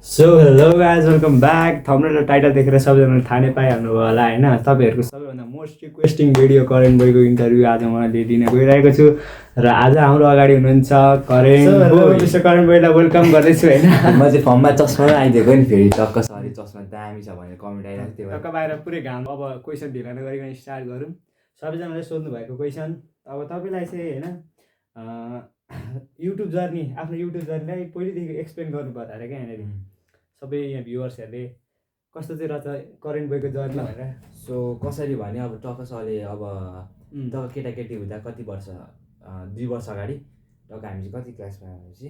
So hello guys welcome back. Thumbnail र title देखेर सबैजनाले थाहा नै पाइहाल्नु भयो होला होइन। तपाईँहरूको सबैभन्दा मोस्ट रिक्वेस्टिङ भिडियो करेन्ट बोयको इन्टरभ्यू आज मैले दिन गइरहेको छु र आज हाम्रो अगाडि हुनुहुन्छ करेन्ट बोय। मिस्टर करेन्ट बोयलाई वेलकम गर्दैछु होइन। म चाहिँ फर्ममा चस्मा आइदिएको नि फेरि टक्क सरी चस्मा दामी छ भनेर कमेन्ट आइरहेको थियो। टक्क बाहिर पुरै घाम। अब क्वेसन ढिला नगरिकन स्टार्ट गरौँ। सबैजनाले सोध्नु भएको क्वेसन अब तपाईँलाई चाहिँ होइन युट्युब जर्नी आफ्नो युट्युब जर्नीलाई पहिलेदेखि एक्सप्लेन गर्नु पर्यो अरे क्या यहाँनिर सबै यहाँ भ्युवर्सहरूले कस्तो चाहिँ रहेछ करेन्ट बोयको जर्नी भनेर। सो कसरी भने अब टक्क सरले अब तब केटाकेटी हुँदा कति वर्ष 2 वर्ष अगाडि टक्क हामी चाहिँ कति क्लासमा भनेपछि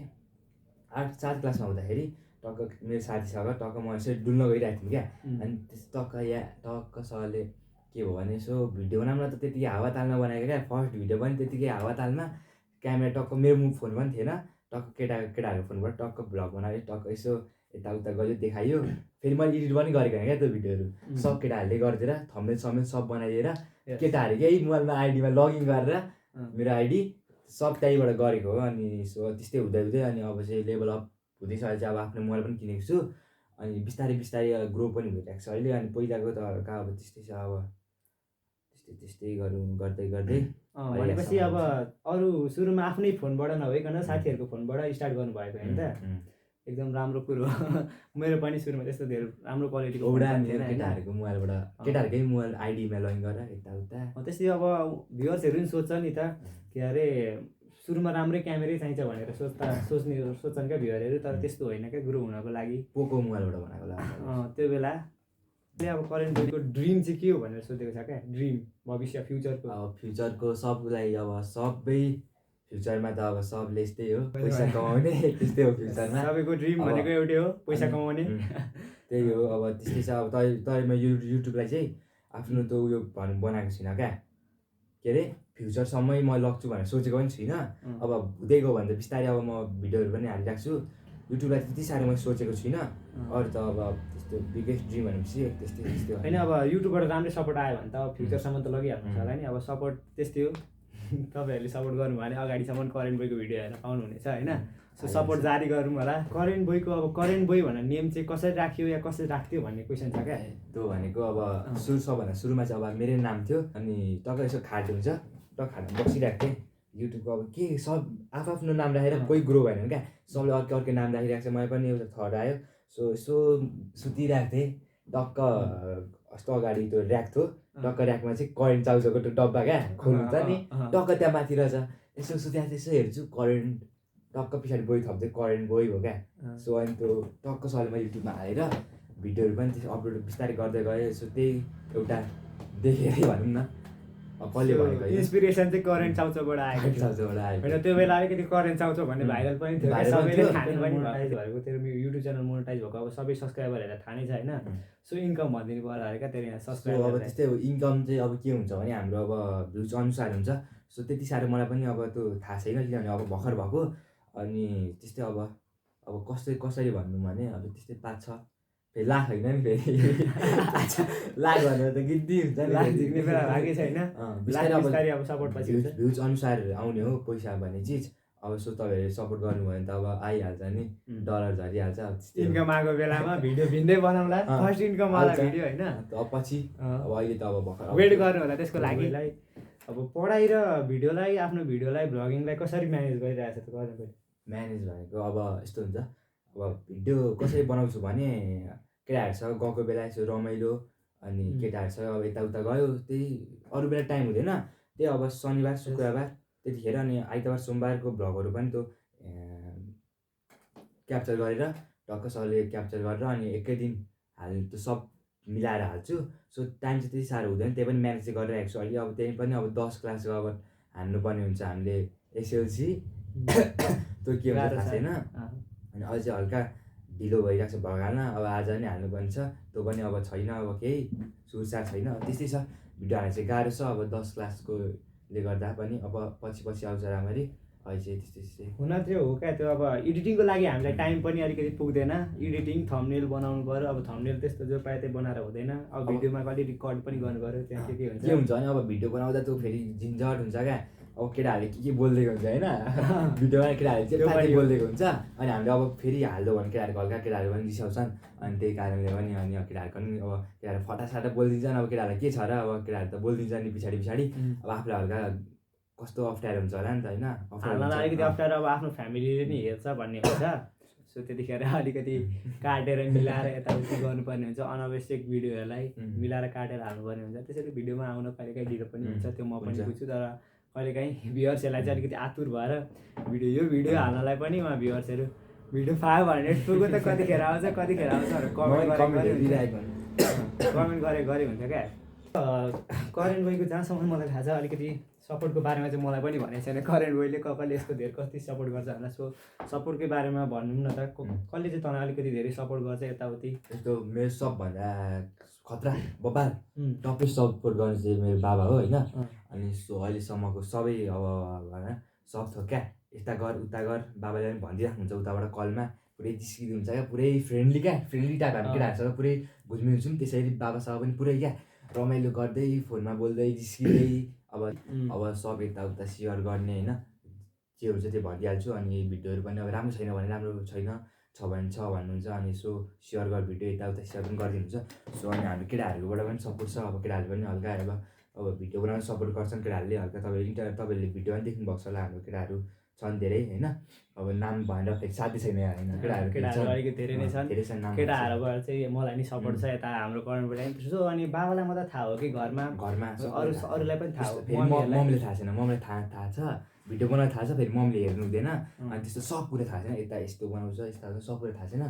7 क्लासमा हुँदाखेरि टक्क मेरो साथीसँग टक्क म यसरी डुल्न गइरहेको थिएँ क्या। अनि त्यस टक्क सरले के भयो भने यसो भिडियो बनाउन त त्यतिकै हावातालमा बनाएको क्या। फर्स्ट भिडियो पनि त्यतिकै हावातालमा क्यामेरा टक्क मेरो फोन पनि थिएन। टक्क केटाहरूको फोनबाट टक्क भ्लग बनायो टक्क यसो यताउता गयो देखायो। फेरि मैले एडिट पनि गरेको होइन क्या त्यो भिडियोहरू सब केटाहरूले गरिदिएर थम्बनेल समेत सब बनाइदिएर केटाहरूकै मोबाइलमा आइडीमा लगइन गरेर मेरो आइडी सब त्यहीँबाट गरेको हो। अनि सो त्यस्तै हुँदै हुँदै अनि अब चाहिँ लेभल अप हुँदैछ। अहिले चाहिँ अब आफ्नो मोबाइल पनि किनेको छु अनि बिस्तारै बिस्तारै ग्रो पनि भइरहेको छ अहिले। अनि पहिलाको त हल्का अब त्यस्तै छ अब त्यस्तै गरौँ गर्दै गर्दै भनेपछि अब अरू सुरुमा आफ्नै फोनबाट नभइकन साथीहरूको फोनबाट स्टार्ट गर्नुभएको होइन त एकदम राम्रो कुरो। मेरो पनि सुरुमा त्यस्तो धेरै राम्रो क्वालिटीको केटाहरूको मोबाइलबाट केटाहरूकै मोबाइल आइडीमा लगइन गरेर यताउता त्यस्तै अब भ्युवर्सहरू पनि सोध्छ नि त के अरे सुरुमा राम्रै क्यामेरै चाहिन्छ भनेर सोच्छन् क्या भ्युवरहरू। तर त्यस्तो होइन क्या ग्रो हुनको लागि पोको मोबाइलबाट बनाएको होला त्यो बेला अब करेन्ट बोयको ड्रिम चाहिँ के हो भनेर सोधेको छ क्या। ड्रिम भविष्य फ्युचरको अब फ्युचरको सबलाई अब सबै फ्युचरमा त अब सबले यस्तै हो पैसा कमाउने त्यस्तै हो फ्युचरमा सबैको ड्रिम भनेको एउटै हो पैसा कमाउने त्यही हो। अब त्यस्तै छ अब तर म युट्युबलाई चाहिँ आफ्नो त उयो बनाएको छुइनँ क्या। के अरे फ्युचरसम्मै म लग्छु भनेर सोचेको पनि छुइनँ। अब हुँदै गयो भने त बिस्तारै अब म भिडियोहरू पनि हालिरहेको छु। युट्युबलाई त्यति साह्रो मैले सोचेको छुइनँ। अरू त अब त्यस्तो बिगेस्ट ड्रिम भनेपछि त्यस्तै होइन। अब युट्युबबाट राम्रै सपोर्ट आयो भने त अब फ्युचरसम्म त लगिहाल्नुहुन्छ होला नि। अब सपोर्ट त्यस्तै हो तपाईँहरूले सपोर्ट गर्नुभयो भने अगाडिसम्म करेन्ट बोयको भिडियो हेरेर पाउनुहुनेछ होइन। सो सपोर्ट जारी गरौँ होला। करेन्ट बोयको अब करेन्ट बोय भनेर नेम चाहिँ कसरी राख्यो या कसरी राख्थ्यो भन्ने क्वेसन छ क्या। त्यो भनेको अब सबभन्दा सुरुमा चाहिँ अब मेरै नाम थियो अनि टक्क यसो खाट हुन्छ टक्क खाटमा बसिरहेको थिएँ। युट्युबको अब के सब आफ्नो नाम राखेर कोही ग्रो भएन क्या। सबले अर्कै नाम राखिरहेको छ। मैले पनि एउटा थट आयो सो यसो सुतिरहेको थिएँ टक्क यस्तो अगाडि त्यो ऱ्याक थियो टक्क ऱ्याकमा चाहिँ करेन्ट चाउचाउको त्यो डब्बा क्या खोल्नुहुन्छ नि टक्क त्यहाँ माथि रहेछ। यसो सुत्या यसो हेर्छु करेन्ट टक्क पछाडि बोय थप्दै करेन्ट बोय हो क्या। सो अनि त्यो टक्क सरले म युट्युबमा हालेर भिडियोहरू पनि त्यसो अपलोड बिस्तारै गर्दै गएँ। सो त्यही एउटा देखेरै भनौँ न कसले भनेको इन्सपिरेसन चाहिँ करेन्ट चाउचाउबाट आएको होइन। त्यो बेला अलिकति करेन्ट चाउचाउ भन्ने भाइरल पनि थियो सबैले थाहा पनि मोनेटाइज भएको तेरो युट्युब च्यानल मोनेटाइज भएको अब सबै सब्सक्राइबर हेरेर थाहा नै छ होइन। सो इन्कम भनिदिनु पर्यो अरे क्या तेरो यहाँ सब्सक्राइबर। अब त्यस्तै हो इन्कम चाहिँ अब के हुन्छ भने हाम्रो अब भ्युज अनुसार हुन्छ। सो त्यति साह्रो मलाई पनि अब त्यो थाहा छैन किनभने अब भर्खर भएको अनि त्यस्तै अब कसरी भन्नु भने अब त्यस्तै 5-6 फेरि लाख होइन नि फेरि लाख भनेर त गिद्दी हुन्छ नि भागेको छैन। अब सपोर्ट पछि भ्युज अनुसार आउने हो पैसा भन्ने चिज। अब सो तपाईँहरूले सपोर्ट गर्नुभयो भने त अब आइहाल्छ नि डलर झरिहाल्छ। अब त्यस्तै इन्कम आएको बेलामा भिडियो भिन्दै बनाउँला फर्स्ट इन्कम वाला भिडियो होइन। अब पछि अब अहिले त अब भर्खर वेट गर्नु होला त्यसको लागि। अब पढाइ र भिडियोलाई आफ्नो भिडियोलाई भ्लगिङलाई कसरी म्यानेज गरिरहेको छ त गर्नु म्यानेज भनेको अब यस्तो हुन्छ अब भिडियो कसरी बनाउँछु भने केटाहरूसँग गएको बेला यसो रमाइलो अनि केटाहरूसँग अब यताउता गयो त्यही अरू बेला टाइम हुँदैन। त्यही अब शनिबार शुक्रबार त्यतिखेर अनि आइतबार सोमबारको भ्लगहरू पनि त्यो क्याप्चर गरेर टक्क सरले क्याप्चर गरेर अनि एकै दिन त्यो सब मिलाएर हाल्छु। सो टाइम चाहिँ त्यति साह्रो हुँदैन त्यही पनि म्यानेज चाहिँ गरिरहेको छु अहिले। अब त्यही पनि अब 10 क्लासको अब हान्नुपर्ने हुन्छ हामीले एसएलसी त्यो के हुन्छ थाहा छैन। अनि अझै हल्का ढिलो भइरहेको छ भ्लग हाल्न। अब आज नै हाल्नुपर्ने छ त्यो पनि अब छैन अब केही सुरसार छैन त्यस्तै छ। भिडियो हाल्नु चाहिँ गाह्रो छ अब 10 क्लासकोले गर्दा पनि अब पछि आउँछ राम्ररी। अहिले चाहिँ त्यस्तै हुन चाहिँ हो क्या। त्यो अब एडिटिङको लागि हामीलाई टाइम पनि अलिकति पुग्दैन। एडिटिङ थम्बनेल बनाउनु पऱ्यो। अब थम्बनेल त्यस्तो जो पाए त्यही बनाएर हुँदैन। अब भिडियोमा कहिले रिकर्ड पनि गर्नु पऱ्यो त्यहाँ के हुन्छ भने अब भिडियो बनाउँदा त्यो फेरि झिन्झट हुन्छ क्या। अब केटाहरूले के बोलिदिएको हुन्छ होइन भिडियोमा केटाहरूले त्यो चाहिँ पनि हो। बोलिदिएको हुन्छ अनि हामीले अब फेरि हाल्दो भने केटाहरूको हल्का केटाहरू पनि रिसाउँछन् अनि त्यही कारणले पनि अनि अब केटाहरूको पनि अब केटाहरू फटासाटा बोलिदिन्छन् अब केटाहरूलाई के छ र अब केटाहरू त बोलिदिन्छ नि पछाडि पछाडि अब आफूलाई हल्का कस्तो अप्ठ्यारो हुन्छ होला नि त होइन हाल्नलाई अलिकति अप्ठ्यारो अब आफ्नो फ्यामिलीले नि हेर्छ भन्ने हुन्छ सो त्यतिखेर अलिकति काटेर मिलाएर यताउति गर्नुपर्ने हुन्छ अनावश्यक भिडियोहरूलाई मिलाएर काटेर हाल्नुपर्ने हुन्छ त्यसरी भिडियोमा आउन कहिलेकाहीँ ढिलो पनि हुन्छ त्यो म पनि बुझ्छु तर कहिलेकाहीँ भ्युअर्सहरूलाई चाहिँ अलिकति आतुर भएर यो भिडियो हाल्नलाई पनि उहाँ भ्युअर्सहरू भिडियो 500 पुग्यो त कतिखेर आउँछ भनेर कमेन्ट गरे हुन्छ क्या करेन्ट बोयको जहाँसम्म मलाई थाहा छ अलिकति सपोर्टको बारेमा चाहिँ मलाई पनि भनेको छैन करेन्ट बोयले कसले यस्तो धेरै कति सपोर्ट गर्छ हामीलाई सो सपोर्टकै बारेमा भनौँ न त कसले चाहिँ तँलाई अलिकति धेरै सपोर्ट गर्छ यताउति यस्तो मेरो सबभन्दा खतरा बबाल टपै सपोर्ट गर्ने चाहिँ मेरो बाबा हो होइन अनि सो अहिलेसम्मको सबै अब होइन सब थोक क्या यता गर उता गर बाबाले पनि भनिदिइराख्नुहुन्छ उताबाट कलमा पुरै जिस्किदिनुहुन्छ क्या पुरै फ्रेन्डली टाइप हामी केटाहरूसँग पुरै घुलमिल्छौँ त्यसरी बाबासँग पनि पुरै क्या रमाइलो गर्दै फोनमा बोल्दै जिस्किँदै अब सब यताउता सेयर गर्ने होइन जे हुन्छ त्यो भनिदिइहाल्छु अनि भिडियोहरू पनि अब राम्रो छैन भने राम्रो छैन छ भने छ भन्नुहुन्छ अनि सो सेयर गर भिडियो यताउता सेयर पनि गरिदिनुहुन्छ सो अनि हाम्रो केटाहरूकोबाट पनि सपोर्ट छ अब केटाहरूले पनि हल्का अब भिडियो बनाउन सपोर्ट गर्छन् केटाहरूले हल्का तपाईँले भिडियो पनि देख्नुभएको छ होला हाम्रो केटाहरू छन् धेरै होइन अब नाम भनेर फेरि साथी छैन होइन केटाहरू अलिकति धेरै नै छन् केटाहरूबाट चाहिँ मलाई नि सपोर्ट छ यता हाम्रो करेन्टबाट पनि सो अनि बाबालाई मात्रै थाहा हो कि घरमा अरूलाई पनि थाहा हो मम्मीले थाहा छैन मम्मीलाई थाहा छ भिडियो बनाउन थाहा छ फेरि मम्मीले हेर्नु हुँदैन अनि त्यस्तो सब कुरा थाहा छैन यता यस्तो बनाउँछ यस्तो सब कुरा थाहा छैन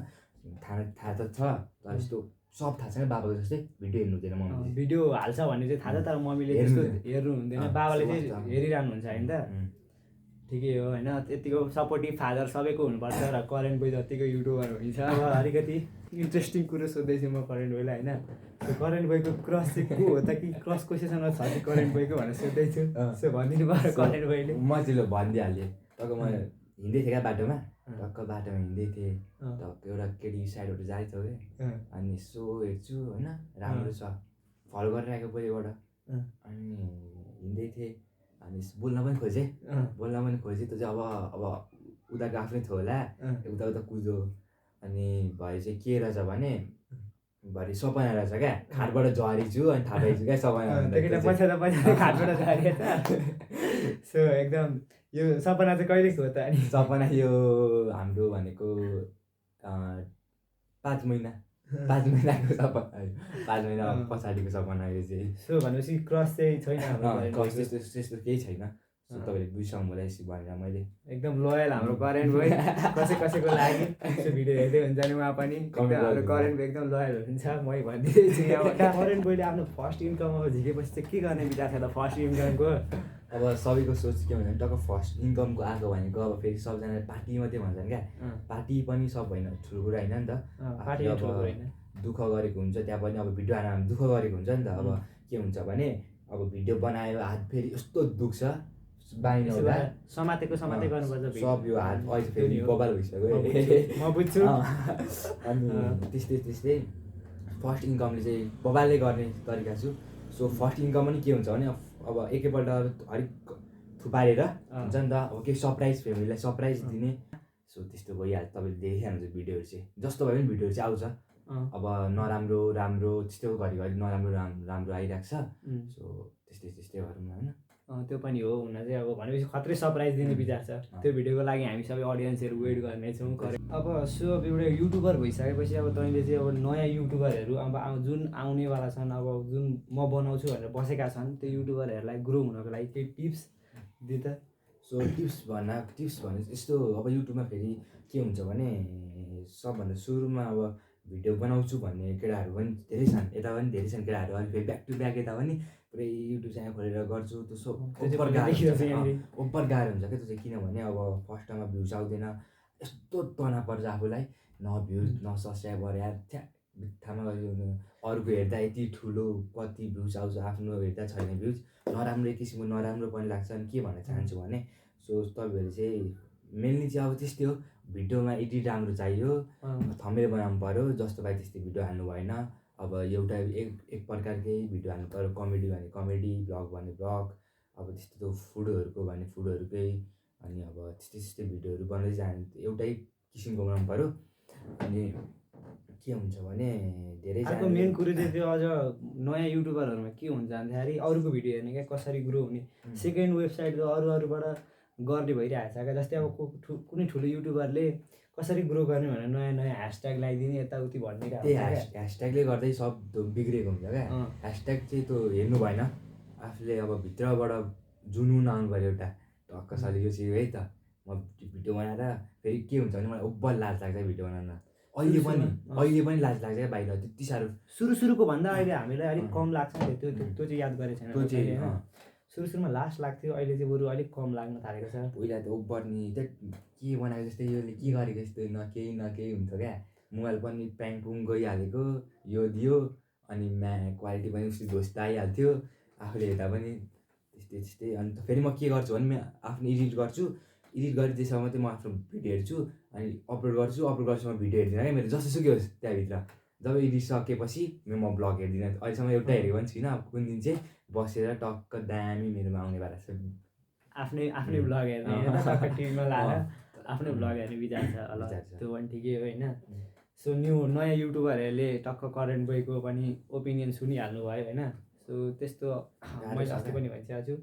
थाहा त छ तर यस्तो सब थाहा छैन बाबाको जस्तै भिडियो हेर्नु हुँदैन मम्मीले भिडियो हाल्छ भन्ने चाहिँ थाहा छ तर मम्मीले त्यस्तो हेर्नु हुँदैन बाबाले चाहिँ हेरिरहनु हुन्छ होइन त ठिकै हो होइन त्यतिको सपोर्टिभ फादर सबैको हुनुपर्छ र करेन्ट बोय जतिको युट्युबर हुन्छ अब अलिकति इन्ट्रेस्टिङ कुरो सोध्दैछु म करेन्ट बोयलाई होइन त्यो करेन्ट बोयको क्रस चाहिँ को हो त कि क्रस कसैसँग छ कि करेन्ट बोयको भनेर सोध्दैछु सो भनिदिनु पर्यो करेन्ट बोयले मजिलो भनिदिइहालेँ टक्क म हिँड्दै थिएँ क्या बाटोमा टक्क बाटोमा हिँड्दै थिएँ टक्क एउटा केटी साइडबाट जाँदैछ क्या अनि यसो हेर्छु होइन राम्रो छ फलो गरिरहेको पहिलेबाट अनि हिँड्दै थिएँ अनि बोल्न पनि खोजेँ त्यो चाहिँ अब उताको आफ्नै थियो होला उता कुद्यो अनि भरे चाहिँ के रहेछ भने भरे सपना रहेछ क्या खाटबाट झरेछु अनि थाहा पाइछु क्या सपना खाटबाट झरेछ सो एकदम यो सपना चाहिँ कहिले थियो त अनि सपना यो हाम्रो भनेको 5 महिनाको सपना 5 महिना पछाडिको सपना यो चाहिँ सो भनेपछि क्रस चाहिँ छैन त्यस्तो केही छैन तपाईँले बुझ्छौँ होला यसो भनेर मैले एकदम लोयल हाम्रो करेन्ट बोय कसैको लागि यसो भिडियो हेर्दै हुन्छ नि उहाँ पनि हाम्रो करेन्ट बोय एकदम लोयल हुन्छ मै भनिदिँदैछु यहाँ करेन्ट बोयले आफ्नो फर्स्ट इन्कम अब झिकेपछि चाहिँ के गर्ने विचार छ त फर्स्ट इन्कमको अब सबैको सोच के भन्छ टक्क फर्स्ट इन्कमको आएको भनेको अब फेरि सबजना पार्टी मात्रै भन्छन् क्या पार्टी पनि सब होइन ठुलो कुरा होइन नि त अब दुःख गरेको हुन्छ त्यहाँ पनि अब भिडियो हाल्न दुःख गरेको हुन्छ नि त अब के हुन्छ भने अब भिडियो बनायो हात फेरि यस्तो दुख्छ समाते गर्नुपर्छ सब यो हात अहिले फेरि बबाल भइसक्यो म बुझ्छु अनि त्यस्तै फर्स्ट इन्कमले चाहिँ बबालले गर्ने तरिका छु सो फर्स्ट इन्कम पनि के हुन्छ भने अब एकैपल्ट अलिक थुपारेर हुन्छ नि त अब केही सरप्राइज फ्यामिलीलाई सरप्राइज दिने सो त्यस्तो भइहाल्छ तपाईँले देखिहाल्नुहुन्छ भिडियोहरू चाहिँ जस्तो भए पनि भिडियोहरू चाहिँ आउँछ अब नराम्रो राम्रो त्यस्तो घरिघरि नराम्रो राम्रो आइरहेको छ सो त्यस्तै गरौँ होइन त्यो पनि हो हुन चाहिँ अब भनेपछि खत्रै सरप्राइज दिने विचार छ त्यो भिडियोको लागि हामी सबै अडियन्सहरू वेट गर्नेछौँ अब सो अब एउटा युट्युबर भइसकेपछि अब तैँले चाहिँ अब नयाँ युट्युबरहरू अब जुन आउनेवाला छन् अब जुन म बनाउँछु भनेर बसेका छन् त्यो युट्युबरहरूलाई ग्रो हुनको लागि केही टिप्स दि त सो टिप्स भने यस्तो अब युट्युबमा फेरि के हुन्छ भने सबभन्दा सुरुमा अब भिडियो बनाउँछु भन्ने केटाहरू पनि धेरै छन् यता पनि धेरै छन् केटाहरू अनि फेरि ब्याक टु ब्याक यता पनि पुरै युट्युब च्यानल खोलेर गर्छु त्यो ओभर गाह्रो हुन्छ क्या त्यो चाहिँ किनभने अब फर्स्टमा भ्युज आउँदैन यस्तो तनाव पर्छ आफूलाई न भ्युज न सब्सक्राइबर यार बित्थामा अरूको हेर्दा यति ठुलो कति भ्युज आउँछ आफ्नो हेर्दा छैन भ्युज नराम्रो किसिमको नराम्रो पनि लाग्छ अनि के भन्न चाहन्छु भने सो तपाईँहरू चाहिँ मेनली चाहिँ अब त्यस्तै हो भिडियोमा एडिट राम्रो चाहियो थम्बनेल बनाउनु पऱ्यो जस्तो भाइ त्यस्तै भिडियो हाल्नु भएन अब एउटा एक प्रकारकै भिडियो हाल्नु पऱ्यो कमेडी भने कमेडी भ्लग भने भ्लग अब त्यस्तो फुडहरूको भने फुडहरूकै अनि अब त्यस्तै भिडियोहरू बनाउँदै जानु एउटै किसिमको बनाउनु पऱ्यो। अनि के हुन्छ भने धेरै अर्को मेन कुरो चाहिँ त्यो अझ नयाँ युट्युबरहरूमा के हुन्छ भन्दाखेरि अरूको भिडियो हेर्ने क्या कसरी ग्रो हुने सेकेन्ड वेबसाइट त अरूबाट गर्ने भइरहेको छ क्या। जस्तै अब कुनै ठुलो युट्युबरले कसरी ग्रो गर्ने भनेर नयाँ नयाँ ह्यासट्याग लगाइदिने यताउति भन्ने त्यही ह्यासट्यागले गर्दै सब बिग्रेको हुन्छ क्या। ह्यासट्याग चाहिँ त्यो हेर्नु भएन आफूले अब भित्रबाट जुनुन आउनु पऱ्यो एउटा टक्कसले यो चाहिँ है त म भिडियो बनाएर फेरि के हुन्छ भने मलाई ओभर लाज लाग्छ भिडियो बनाउन अहिले पनि लाज लाग्छ क्या बाहिर त्यति साह्रो। सुरुको भन्दा अहिले हामीलाई अलिक कम लाग्छ नि त्यो चाहिँ याद गरेको छैन त्यो चाहिँ होइन सुरुमा लास्ट लाग्थ्यो अहिले चाहिँ बरु अलिक कम लाग्न थालेको छ। पहिला त ओभर नि के बनाएको जस्तै योले के गरेको जस्तो न केही हुन्थ्यो क्या। मोबाइल पनि प्याङ पुङ गइहालेको यो दियो अनि क्वालिटी पनि उस्तो ध्वस्त आइहाल्थ्यो आफूले हेर्दा पनि त्यस्तै। अन्त फेरि म के गर्छु भने आफ्नो एडिट गरेर त्यसमा मात्रै म आफ्नो भिडियो हेर्छु अनि अपलोड गर्छु म भिडियो हेर्दिनँ क्या मेरो जसोसुकै होस् त्यहाँभित्र। जब एडिट सकेपछि म ब्लग हेर्दिनँ अहिलेसम्म एउटा हेरेको पनि छुइनँ। कुन दिन चाहिँ बसेर टक्क दामी मेरोमा आउने भएर छ आफ्नै ब्लग हेर्ने टिभीमा लाएर आफ्नै ब्लग हेर्ने विचार छ होला त्यो पनि ठिकै हो होइन। सो नयाँ युट्युबरहरूले टक्क करेन्ट बोयको पनि ओपिनियन सुनिहाल्नु भयो होइन। सो त्यस्तो मैले अस्ति पनि भनिसकेको छु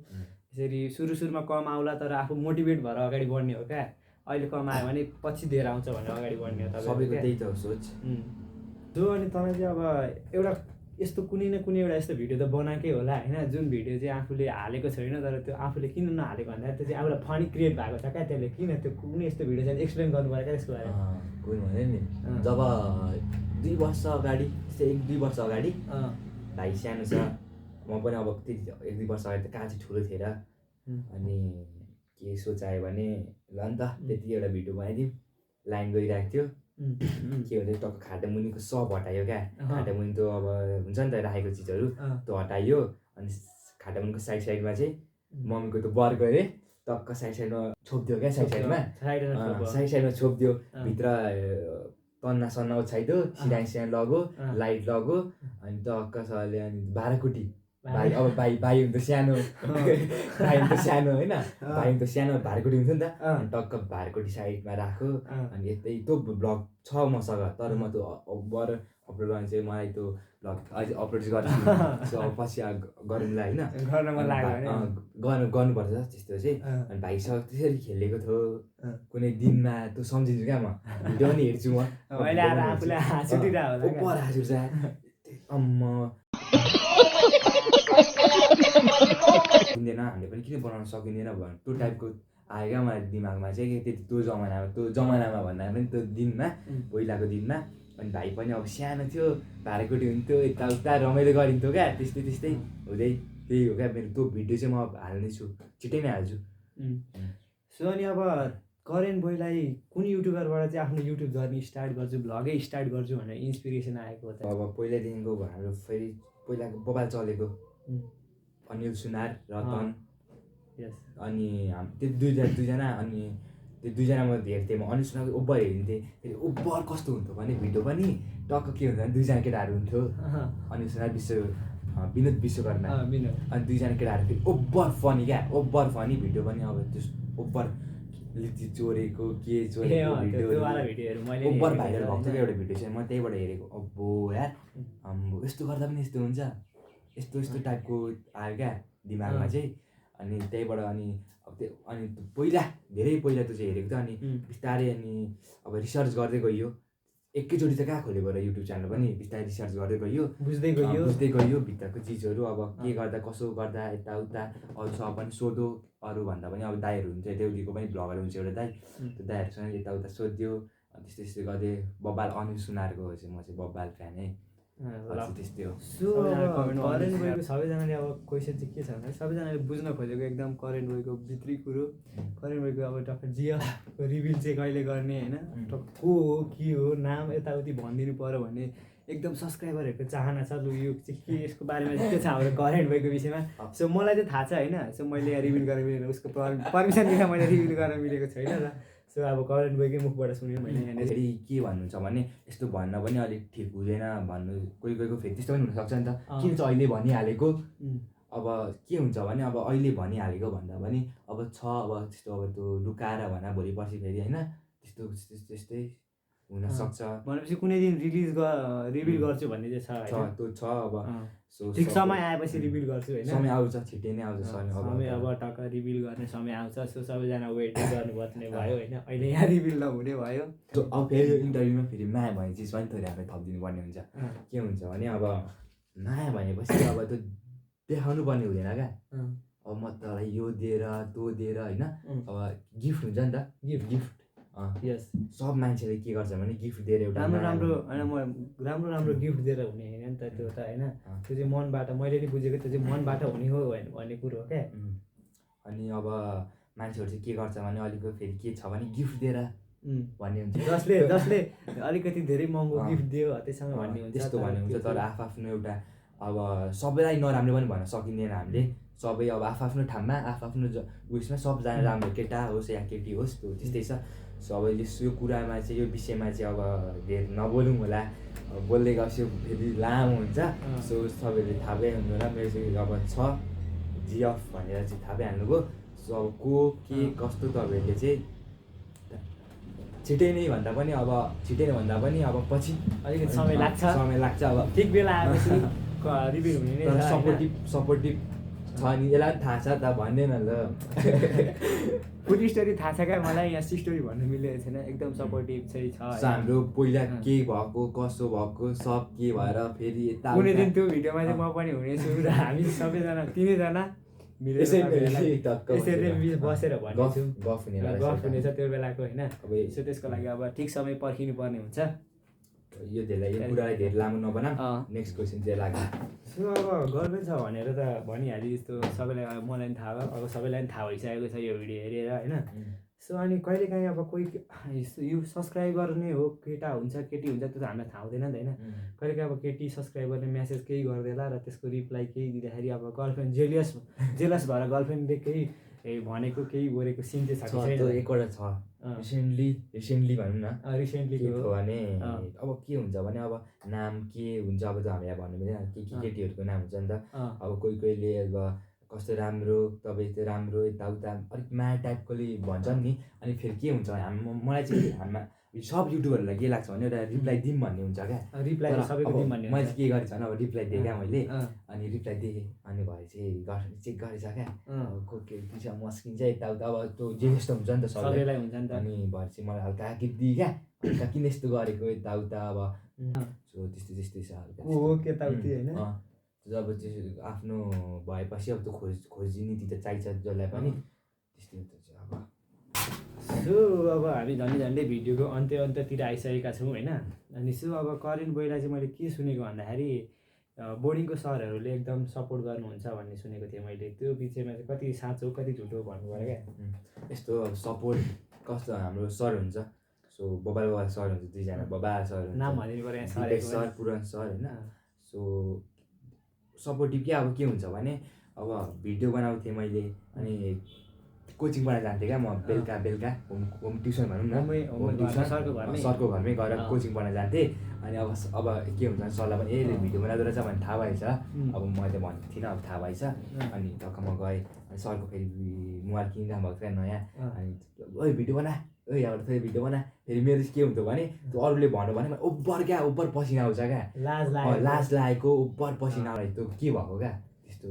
यसरी सुरुमा कम आउला तर आफू मोटिभेट भएर अगाडि बढ्ने हो क्या। अहिले कम आयो भने पछि धेर आउँछ भनेर अगाडि बढ्ने हो सबैको त्यही त हो सोच। जो अनि तपाईँ चाहिँ अब एउटा यस्तो कुनै न कुनै एउटा यस्तो भिडियो त बनाएकै होला होइन जुन भिडियो चाहिँ आफूले हालेको छैन तर त्यो आफूले किन नहालेको भन्दा त्यो चाहिँ आफूलाई फनी क्रिएट भएको छ क्या। त्यसले किन त्यो कुनै यस्तो भिडियो चाहिँ एक्सप्लेन गर्नु पर्यो क्या त्यसको बारेमा। कुन भने नि जब 2 वर्ष अगाडि त्यस्तै 1-2 वर्ष अगाडि भाइ सानो छ म पनि अब त्यति 1-2 वर्ष अगाडि त कहाँ चाहिँ ठुलो थिएँ र अनि के सोचायो भने ल नि त त्यति एउटा भिडियो बनाइदिउँ लाइन गइरहेको थियो के भन्छ टक्क खाटामुनिको सब हटायो क्या। खाटामुनि त्यो अब हुन्छ नि त राखेको चिजहरू त्यो हटाइयो अनि खाटामुनिको साइडमा चाहिँ मम्मीको त्यो बर गरे टक्क साइडमा छोपिदियो क्या। साइडमा छोपिदियो भित्र तन्ना ओछ्याइदियो सिराङ लगो लाइट लगो अनि टक्कसले अनि भाँडाकुटी भाइ हुनु त सानो होइन भाइ हुनु त सानो भाँडाकुटी हुन्थ्यो नि त टक्क भाँडाकुटी साइडमा राख्यो अनि यतै त्यो ब्लग छ मसँग तर म त्यो बर अपलोड गर्न चाहिँ मलाई त्यो ब्लग अझै अपलोड चाहिँ गर्छु अब पछि गरौँला होइन गर्नुपर्छ त्यस्तो चाहिँ। अनि भाइसँग त्यसरी खेलेको थियो कुनै दिनमा त्यो सम्झिन्छु क्या म भिडियो पनि हेर्छु म हाँस उठ्छ अम्म सकिँदैन हामीले पनि किन बनाउन सकिँदैन भने त्यो टाइपको आयो क्या मलाई दिमागमा चाहिँ त्यति त्यो जमानामा भन्दा पनि त्यो दिनमा पहिलाको दिनमा। अनि भाइ पनि अब सानो थियो भाँडाकुटी हुन्थ्यो यताउता रमाइलो गरिन्थ्यो क्या त्यस्तै हुँदै त्यही हो क्या मेरो त्यो भिडियो चाहिँ म हाल्नेछु छिट्टै नै हाल्छु। सो अनि अब करेन्ट बोयलाई कुन युट्युबरबाट चाहिँ आफ्नो युट्युब जर्नी स्टार्ट गर्छु भ्लगै स्टार्ट गर्छु भनेर इन्सपिरेसन आएको हो त? अब पहिल्यैदेखिको हाम्रो फेरि पहिलाको बबाल चलेको अनिल सुनार रतन अनि त्यो दुईजना अनि त्यो दुईजनामा हेर्थेँ म अनिल सुनारको ओभर हेरिन्थेँ फेरि ओभर कस्तो हुन्थ्यो भने भिडियो पनि टक्क के हुन्छ भने 2जना केटाहरू हुन्थ्यो अनिल सुनार विनोद विश्वकर्मा अनि 2जना केटाहरू फेरि ओभर फनी क्या ओभर फनी भिडियो पनि अब त्यो ओभर लिची चोरेको के चोरेको भिडियो ओभर भाइरल भएको थियो क्या एउटा भिडियो चाहिँ म त्यहीबाट हेरेको अब्बो यार अम्बो यस्तो गर्दा पनि यस्तो हुन्छ यस्तो टाइपको आयो क्या दिमागमा चाहिँ। अनि त्यहीबाट अनि पहिला धेरै पहिला त्यो चाहिँ हेरेको थियो अनि बिस्तारै अनि अब रिसर्च गर्दै गइयो एकैचोटि त कहाँ खोलेको र युट्युब च्यानल पनि बिस्तारै रिसर्च गर्दै गइयो बुझ्दै गइयो भित्रको चिजहरू अब के गर्दा कसो गर्दा यताउता अरूसँग पनि सोधो अरूभन्दा पनि अब दाइहरू हुन्छ देउलीको पनि ब्लगर हुन्छ एउटा दाइ त्यो दाइहरूसँग यताउता सोधिदियो त्यस्तै गर्दै बब्बाल अनिल सुनारको चाहिँ म चाहिँ बब्बाल फ्यान है त्यस्तै हो। सो करेन्ट बोयको सबैजनाले अब क्वेसन चाहिँ के छ भने सबैजनाले बुझ्न खोजेको एकदम करेन्ट बोयको भित्री कुरो करेन्ट बोयको अब टक्क जियाको रिभिल चाहिँ कहिले गर्ने होइन टक्क को हो के हो नाम यताउति भनिदिनु पऱ्यो भन्ने एकदम सब्सक्राइबरहरूको चाहना छ लु यो चाहिँ के यसको बारेमा के छ हाम्रो करेन्ट बोयको विषयमा। सो मलाई चाहिँ थाहा छ होइन सो मैले यहाँ रिभिल गर्न मिलेन उसको पर्मिसन बिना मैले रिभिल गर्न मिलेको छैन र सो अब करेन्ट बोयकै मुखबाट सुनेँ मैले यहाँनिर। फेरि के भन्नुहुन्छ भने यस्तो भन्न पनि अलिक ठिक हुँदैन भन्नु कोहीको फेरि त्यस्तो पनि हुनसक्छ नि त किन चाहिँ अहिले भनिहालेको अब के हुन्छ भने अब अहिले भनिहालेको भन्दा पनि अब छ अब त्यस्तो अब त्यो लुकाएर भन भोलि पर्सि फेरि होइन त्यस्तै हुनसक्छ। भनेपछि कुनै दिन रिभिल गर्छु भन्ने चाहिँ छ त्यो छ अब सो ठिक समय आएपछि रिभिल गर्छु होइन। समय आउँछ, छिट्टै नै आउँछ समय अब टक्क रिभिल गर्ने समय आउँछ। सो सबैजना वेट गर्नुपर्ने भयो होइन। अहिले यहाँ रिभिल नहुने भयो। अब फेरि यो इन्टरभ्यूमा फेरि माया भन्ने चिज पनि थोरै हामीले थपिदिनु पर्ने हुन्छ। के हुन्छ भने अब माया भनेपछि अब त्यो देखाउनु पर्ने हुँदैन क्या। अब म तँलाई यो दिएर त्यो दिएर होइन अब गिफ्ट हुन्छ नि त, गिफ्ट यस सब मान्छेले के गर्छ भने गिफ्ट दिएर एउटा राम्रो होइन म राम्रो गिफ्ट दिएर हुने होइन नि त त्यो त होइन। त्यो चाहिँ मनबाट मैले नि बुझेको त्यो चाहिँ मनबाट हुने हो भन्ने कुरो हो क्या। अनि अब मान्छेहरू चाहिँ के गर्छ भने अलिक फेरि के छ भने गिफ्ट दिएर भन्ने हुन्छ, जसले अलिकति धेरै महँगो गिफ्ट दियो त्यससँग भन्ने हुन्छ, त्यस्तो भन्ने हुन्छ। तर आफ्नो एउटा अब सबैलाई नराम्रो पनि भन्न सकिँदैन हामीले। सबै अब आफ्नो ठाउँमा आफ्नो उयसमा सबजना राम्रो केटा होस् या केटी होस् त्यो त्यस्तै छ। सो अब यो कुरामा चाहिँ यो विषयमा चाहिँ अब धेर नबोलौँ होला, बोल्दै गएपछि फेरि लामो हुन्छ। सो सबैले थाहा पाइहाल्नु होला मेरो चाहिँ अब छ जिएफ भनेर चाहिँ थाहा पाइहाल्नुभयो। सो अब को के कस्तो तपाईँहरूले चाहिँ छिटै नै भन्दा पनि अब पछि अलिकति समय लाग्छ। अब ठिक बेला आएपछि रिभिल हुने नै छ। सपोर्टिभ छ नि, यसलाई थाहा छ त भन्दैन ल। फुल स्टोरी थाहा छ क्या मलाई, यहाँ स्टोरी भन्नु मिलेको छैन। एकदम सपोर्टिभ चाहिँ छ। हाम्रो पहिला के भएको कसो भएको सब के भएर फेरि यता कुनै दिन त्यो भिडियोमा चाहिँ म पनि हुनेछु र हामी सबैजना तिनैजना यसरी बसेर भन्नेछु गफ हुनेछ त्यो बेलाको होइन। सो त्यसको लागि अब ठिक समय पर्खिनु पर्ने हुन्छ। यो कुरालाई धेरै लामो नबनाऊ। नेक्स्ट क्वेसन चाहिँ लाग्यो। सो अब गर्दै छ भनेर त भनिहालेँ जस्तो सबैलाई मलाई पनि थाहा भयो, अब सबैलाई पनि थाहा भइसकेको छ यो भिडियो हेरेर होइन। सो अनि कहिलेकाहीँ अब कोही यो सब्सक्राइबर नै हो केटा हुन्छ केटी हुन्छ त्यो त हामीलाई थाहा हुँदैन नि त होइन। कहिलेकाहीँ अब केटी सब्सक्राइबरले म्यासेज केही गरिदिएला र त्यसको रिप्लाई केही दिँदाखेरि अब गर्लफ्रेन्ड जेलस भएर गर्लफ्रेन्डले केही भनेको केही गरेको सिन चाहिँ छ कि छैन? एकवटा छ रिसेन्टली भनौँ न। रिसेन्टली के हो भने अब के हुन्छ भने अब नाम के हुन्छ अब त्यो हामीलाई भन्नु मिल्दैन, केटीहरूको नाम हुन्छ नि त। अब कोहीले अब कस्तो राम्रो तपाईँ त्यो राम्रो यताउता अलिक माया टाइपकोले भन्छन् नि। अनि फेरि के हुन्छ मलाई चाहिँ हाम्रा सब युट्युबरहरूलाई के लाग्छ भने एउटा रिप्लाई दिउँ भन्ने हुन्छ क्या। रिप्लाई सबैको दिउँ भन्ने मैले के गरेको छ भने अब रिप्लाई दिएँ क्या मैले। अनि रिप्लाई दिएँ अनि भए चाहिँ गर्लफ्रेन्ड चेक गरेछ क्या। को मस्किन्छ यताउता अब त्यो जे जस्तो हुन्छ नि त सबैलाई हुन्छ नि त। अनि भए चाहिँ मलाई हल्का गीत दिएँ क्या, हल्का किन यस्तो गरेको यताउता अब सो त्यस्तै छ हल्का। जब चाहिँ आफ्नो भएपछि अब त्यो खोजिनीति त चाहिन्छ जसलाई पनि त्यस्तै हुन्छ अब। सो अब हामी झन्डै भिडियोको अन्त्यतिर आइसकेका छौँ होइन। अनि सो अब करेन्ट बोइलाई चाहिँ मैले के सुनेको भन्दाखेरि बोर्डिङको सरहरूले एकदम सपोर्ट गर्नुहुन्छ भन्ने सुनेको थिएँ मैले। त्यो विषयमा चाहिँ कति साँचो कति झुटो भन्नु पऱ्यो क्या। यस्तो सपोर्ट कस्तो हाम्रो सर हुन्छ, सो बबा सर हुन्छ दुईजना बबा सर नाम भनिदिनु पऱ्यो सर पुरान सर होइन। सो सपोर्टिभ के अब के हुन्छ भने अब भिडियो बनाउँथेँ मैले अनि कोचिङ पढाइ जान्थेँ क्या म बेलुका होम ट्युसन भनौँ न, होम ट्युसन सरको घरमै गएर कोचिङ पढाइ जान्थेँ। अनि अब के हुन्छ भने सरलाई पनि ए भिडियो बनाउँदो रहेछ भने थाहा भएछ। अब मैले भनेको थिइनँ, अब थाहा भएछ। अनि टक्क म गएँ अनि सरको फेरि मोबाइल किनिरहनु भएको थियो नयाँ। अनि ओइ भिडियो बना यहाँबाट फेरि भिडियो बना। फेरि मेरो चाहिँ के हुन्थ्यो भने त्यो अरूले भन्यो भने ओभर पसिना आउँछ क्या, लाज लागेको ओभर पसिना आउँछ त्यो के भएको क्या त्यस्तो।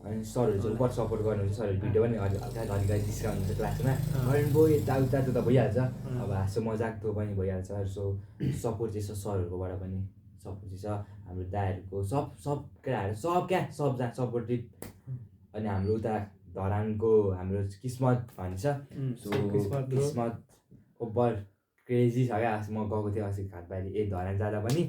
अनि सरहरू चाहिँ ओभर सपोर्ट गर्नुहुन्छ। सरहरू भिडियो पनि घरि जिस्काउनुहुन्छ क्लासमा गयो यताउता त्यो त भइहाल्छ। अब हाँसो मजाक त्यो पनि भइहाल्छ। सो सपोर्ट चाहिँ छ सरहरूकोबाट पनि, सपोर्ट चाहिँ छ हाम्रो दाइहरूको सब केटाहरू सबजना सपोर्टिभ। अनि हाम्रो उता धरानको हाम्रो किस्मत भन्छ। सो किस्मत ओभर क्रेजी छ क्या। म गएको थिएँ अस्ति घाटबारी धरान जाँदा पनि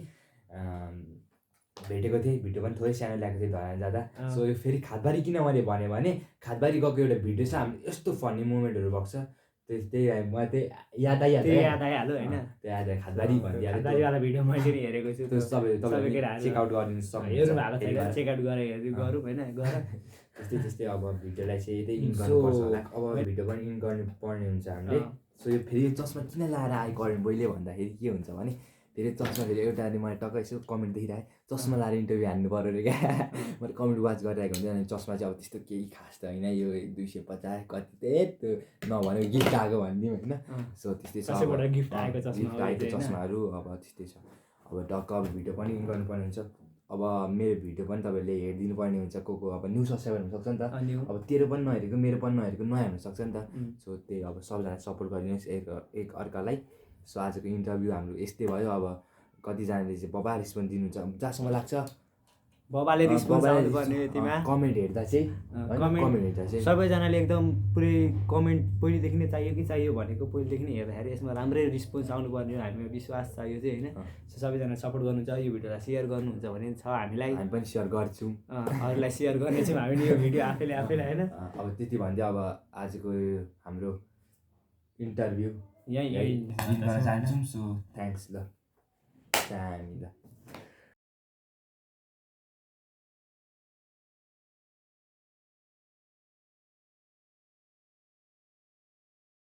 भेटेको थिएँ, भिडियो पनि थोरै सानो ल्याएको थिएँ धरान जाँदा। सो यो फेरि घाटबारी किन मैले भने घाटबारी गएको एउटा भिडियो छ हाम्रो यस्तो फनी मोमेन्टहरू भएको छ। त्यही मलाई त्यही याद आइहाल्यो होइन। त्यो याद आयो घाटबारी भनिदिइहाल्यो भिडियो मैले नि हेरेको छु। त्यो सबै चेकआउट गरिदिनु सक्नुहुन्छ, चेकआउट गरेर गरौँ होइन गर त्यस्तै अब भिडियोलाई चाहिँ यतै इन गर्नुपर्छ होला। अब भिडियो पनि इन गर्नु पर्ने हुन्छ हामीले। सो यो फेरि चस्मा किन लाएर आयो करेन्ट बोइले भन्दाखेरि के हुन्छ भने धेरै चस्मा फेरि एउटा अनि मैले टक्क यसो कमेन्ट देखिरहेँ चस्मा लाएर इन्टरभ्यू हान्नु पऱ्यो अरे क्या मैले कमेन्ट वाच गरिरहेको हुन्थेँ अनि चस्मा चाहिँ अब त्यस्तो केही खास त होइन यो 250 कति त्यो नभनेको गिफ्ट आएको भनिदिउँ होइन सो त्यस्तै छ गिफ्ट आएको चस्माहरू अब त्यस्तै छ अब टक्क अब भिडियो पनि गर्नुपर्ने हुन्छ अब मेरो भिडियो पनि तपाईँहरूले हेरिदिनु पर्ने हुन्छ को अब न्यू सब्सक्राइबर हुनसक्छ नि त अब तेरो पनि नहेरेको मेरो पनि नहेरेको नयाँ हुनसक्छ नि त सो त्यही अब सबजना सपोर्ट गरिदिनुहोस् एक अर्कालाई सो आजको इन्टरभ्यू हाम्रो यस्तै भयो अब कतिजनाले चाहिँ बबा रेस्पोन्स दिनुहुन्छ जहाँसम्म लाग्छ बबाले रिस्पोन्स आउनुपर्ने यतिमा कमेन्ट हेर्दा चाहिँ कमेन्ट हेर्दा चाहिँ सबैजनाले एकदम पुरै कमेन्ट पहिलेदेखि नै चाहियो कि चाहियो भनेको पहिलेदेखि नै हेर्दाखेरि यसमा राम्रै रिस्पोन्स आउनुपर्ने हो हामीमा विश्वास छ यो चाहिँ होइन सो सबैजना सपोर्ट गर्नुहुन्छ यो भिडियोलाई सेयर गर्नुहुन्छ भने छ हामीलाई हामी पनि सेयर गर्छौँ अरूलाई सेयर गर्नेछौँ हामीले यो भिडियो आफैलाई होइन अब त्यति भन्दै अब आजको हाम्रो इन्टरभ्यू यहीँ गर्न चाहन्छौँ सो थ्याङ्क्स ल